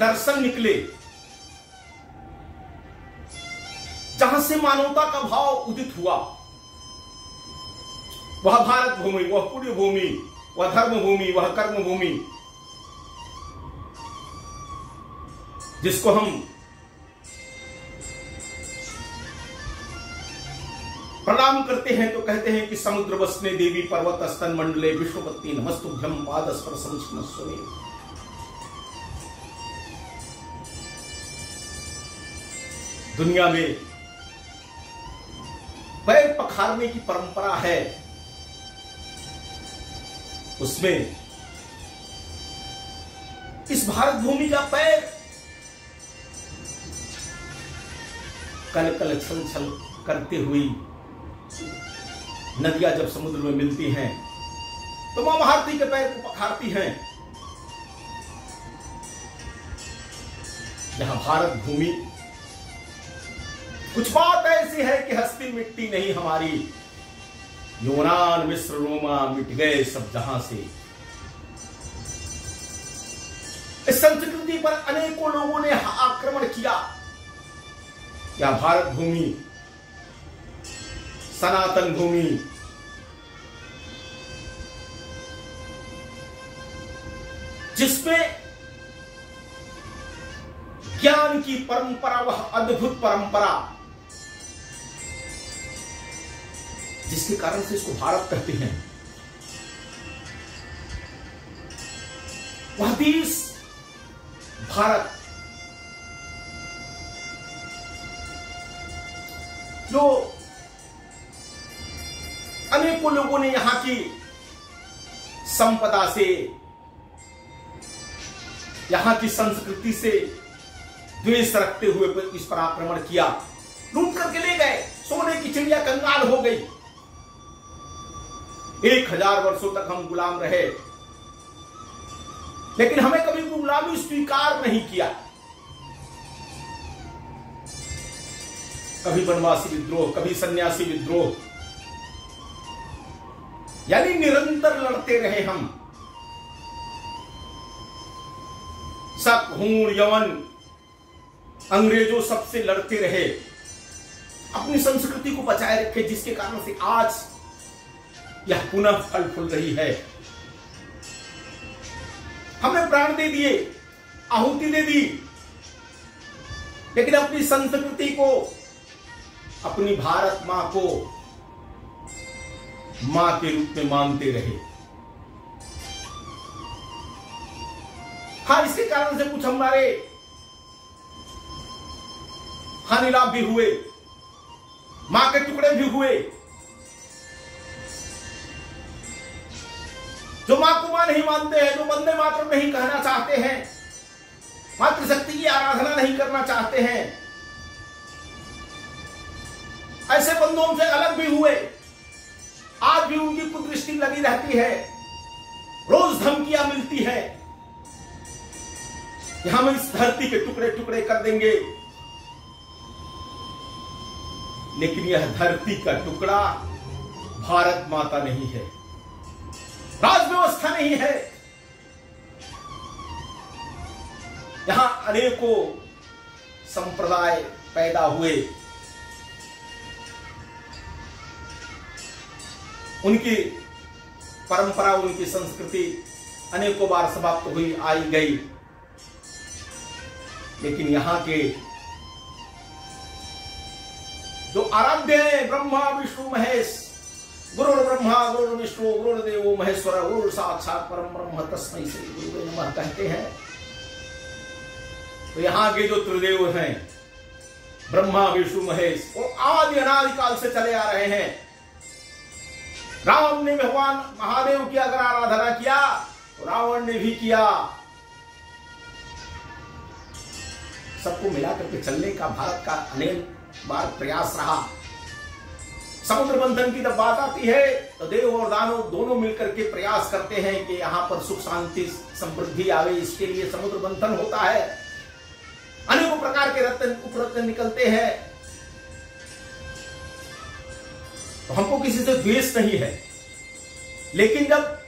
दर्शन निकले, जहां से मानवता का भाव उदित हुआ, वह भारत भूमि, वह पुण्य भूमि, वह धर्म भूमि, वह कर्म भूमि, जिसको हम प्रणाम करते हैं तो कहते हैं कि समुद्र वसने देवी पर्वत स्तन मंडले विश्वपत्नी नमस्तुभ्यं पाद स्पर्शम स्मस्वमे। दुनिया में पैर पखारने की परंपरा है, उसमें इस भारत भूमि का पैर कल कल छल छल करते हुए नदियां जब समुद्र में मिलती हैं तो मां भारती के पैर को पखारती हैं। यहां भारत भूमि कुछ बात ऐसी है कि हस्ती मिट्टी नहीं हमारी, यूनान मिस्र रोमा मिट गए सब जहां से। इस संस्कृति पर अनेकों लोगों ने आक्रमण किया। क्या भारत भूमि सनातन भूमि, जिसमें ज्ञान की परंपरा, वह अद्भुत परंपरा जिसके कारण से इसको भारत कहते हैं, वह देश भारत जो अनेकों लोगों ने यहां की संपदा से, यहां की संस्कृति से द्वेष रखते हुए इस पर आक्रमण किया, लूट करके ले गए। सोने की चिड़िया कंगाल हो गई। 1000 वर्षों तक हम गुलाम रहे, लेकिन हमें कभी गुलामी स्वीकार नहीं किया। कभी वनवासी विद्रोह, कभी सन्यासी विद्रोह, यानी निरंतर लड़ते रहे हम। शक, हूण, यवन, अंग्रेजों सबसे लड़ते रहे, अपनी संस्कृति को बचाए रखे, जिसके कारण से आज यह पुनः फल फूल रही है। हमने प्राण दे दिए, आहुति दे दी, लेकिन अपनी संस्कृति को, अपनी भारत मां को मां के रूप में मानते रहे। हाँ, इसके कारण से कुछ हमारे हानि लाभ भी हुए, मां के टुकड़े भी हुए। जो मां को मां नहीं मानते हैं, जो वंदे मातरम नहीं कहना चाहते हैं, मातृशक्ति की आराधना नहीं करना चाहते हैं, ऐसे बंधुओं से अलग भी हुए। आज भी उनकी कुदृष्टि लगी रहती है, रोज धमकियां मिलती है कि हम इस धरती के टुकड़े टुकड़े कर देंगे। लेकिन यह धरती का टुकड़ा भारत माता नहीं है, राज व्यवस्था नहीं है। यहां अनेकों संप्रदाय पैदा हुए, उनकी परंपरा, उनकी संस्कृति अनेकों बार समाप्त हुई, आई गई। लेकिन यहां के जो आराध्य है, ब्रह्मा विष्णु महेश, गुरु ब्रह्मा गुरु विष्णु गुरुदेवो महेश्वर, गुरु साक्षात परम ब्रह्म तस्मै श्री गुरुवे नमः कहते हैं। तो यहां के जो त्रिदेव हैं, ब्रह्मा विष्णु महेश, वो आदि अनादिकाल से चले आ रहे हैं। राम ने भगवान महादेव की अगर आराधना किया तो रावण ने भी किया। सबको मिलाकर के चलने का भारत का अनेक बार प्रयास रहा। समुद्र मंथन की जब बात आती है तो देव और दानव दोनों मिलकर के प्रयास करते हैं कि यहां पर सुख शांति समृद्धि आवे, इसके लिए समुद्र मंथन होता है। अनेकों प्रकार के रत्न उपरत्न निकलते हैं। तो हमको किसी से द्वेष नहीं है, लेकिन जब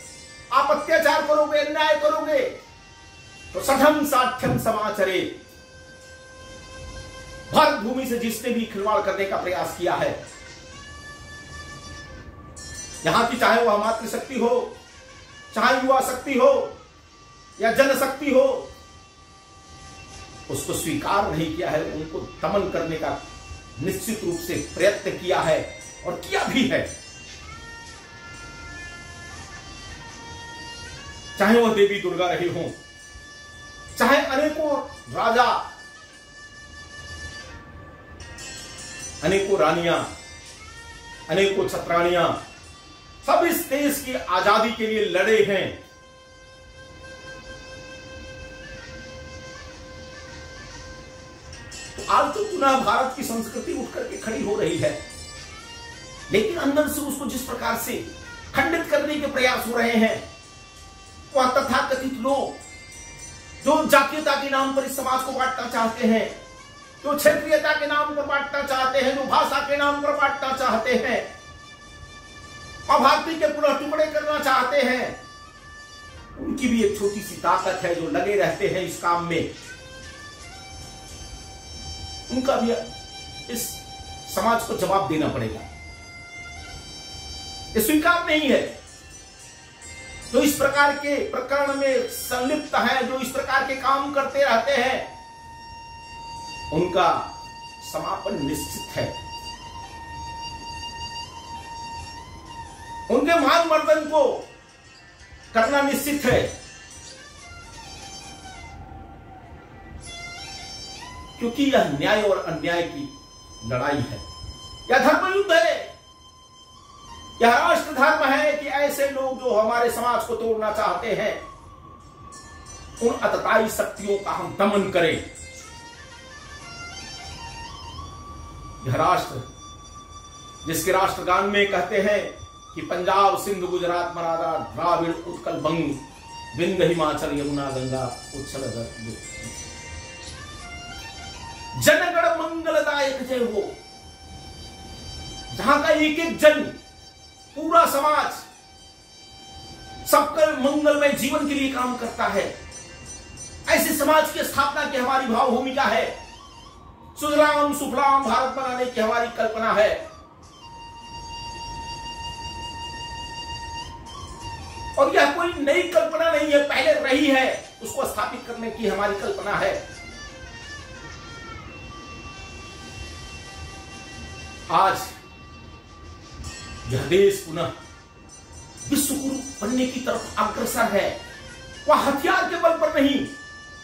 आप अत्याचार करोगे, अन्याय करोगे, तो सठम साठ्यम समाचरे, भारत भूमि से जिसने भी खिलवाड़ करने का प्रयास किया है, यहां की चाहे वह मातृशक्ति हो, चाहे युवा शक्ति हो या जनशक्ति हो, उसको स्वीकार नहीं किया है, उनको दमन करने का निश्चित रूप से प्रयत्न किया है और किया भी है। चाहे वह देवी दुर्गा रही हो, चाहे अनेकों राजा, अनेकों रानियां, अनेकों छत्राणियां, सब इस देश की आजादी के लिए लड़े हैं। तो आज तो पुनः भारत की संस्कृति उठ करके खड़ी हो रही है, लेकिन अंदर से उसको जिस प्रकार से खंडित करने के प्रयास हो रहे हैं, वह तथाकथित लोग जो जातीयता के नाम पर इस समाज को बांटना चाहते हैं, जो क्षेत्रीयता के नाम पर बांटना चाहते हैं, जो भाषा के नाम पर बांटना चाहते हैं और भारतीय के पुनः टुकड़े करना चाहते हैं, उनकी भी एक छोटी सी ताकत है जो लगे रहते हैं इस काम में। उनका भी इस समाज को जवाब देना पड़ेगा। ये स्वीकार नहीं है जो इस प्रकार के प्रकरण में संलिप्त है, जो इस प्रकार के काम करते रहते हैं, उनका समापन निश्चित है। उनके मान मर्दन को करना निश्चित है, क्योंकि यह न्याय और अन्याय की लड़ाई है, यह धर्म युद्ध है, यह राष्ट्र धर्म है कि ऐसे लोग जो हमारे समाज को तोड़ना चाहते हैं, उन अतताई शक्तियों का हम दमन करें। यह राष्ट्र जिसके राष्ट्रगान में कहते हैं कि पंजाब सिंध गुजरात मराठा द्राविड़ उत्कल बंग विंध्य हिमाचल यमुना गंगा उच्छल जनगण मंगलदायक जय हो, जहां का एक एक जन, पूरा समाज सबका मंगलमय जीवन के लिए काम करता है, ऐसे समाज की स्थापना की हमारी भाव भूमिका है। सुजलाम सुफलाम भारत बनाने की हमारी कल्पना है। और यह कोई नई कल्पना नहीं है, पहले रही है, उसको स्थापित करने की हमारी कल्पना है। आज यह देश पुनः विश्वगुरु बनने की तरफ अग्रसर है। वह हथियार के बल पर नहीं,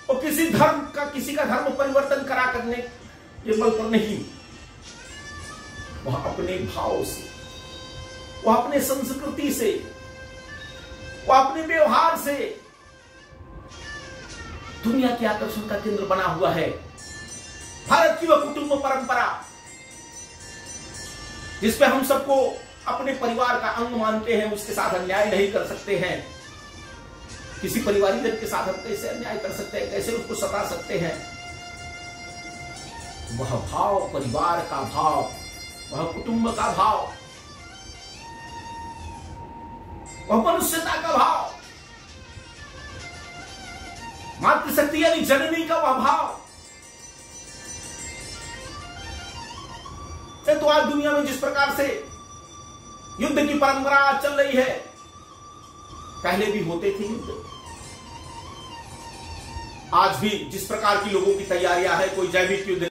और किसी का धर्म परिवर्तन करा करने के बल पर नहीं, वह अपने भाव से, वह अपने संस्कृति से, वह अपने व्यवहार से दुनिया के आकर्षण का केंद्र बना हुआ है। भारत की वह कुटुंब परंपरा जिसपे हम सबको अपने परिवार का अंग मानते हैं, उसके साथ अन्याय नहीं कर सकते हैं। किसी परिवारजन के साथ हम कैसे अन्याय कर सकते हैं, कैसे उसको सता सकते हैं। वह भाव, परिवार का भाव, वह कुटुंब का भाव, वह मनुष्यता का भाव, मातृशक्ति यानी जननी का वह भाव। तो आज दुनिया में जिस प्रकार से युद्ध की परंपरा चल रही है, पहले भी होते थे युद्ध, आज भी जिस प्रकार की लोगों की तैयारियां है, कोई जैविक युद्ध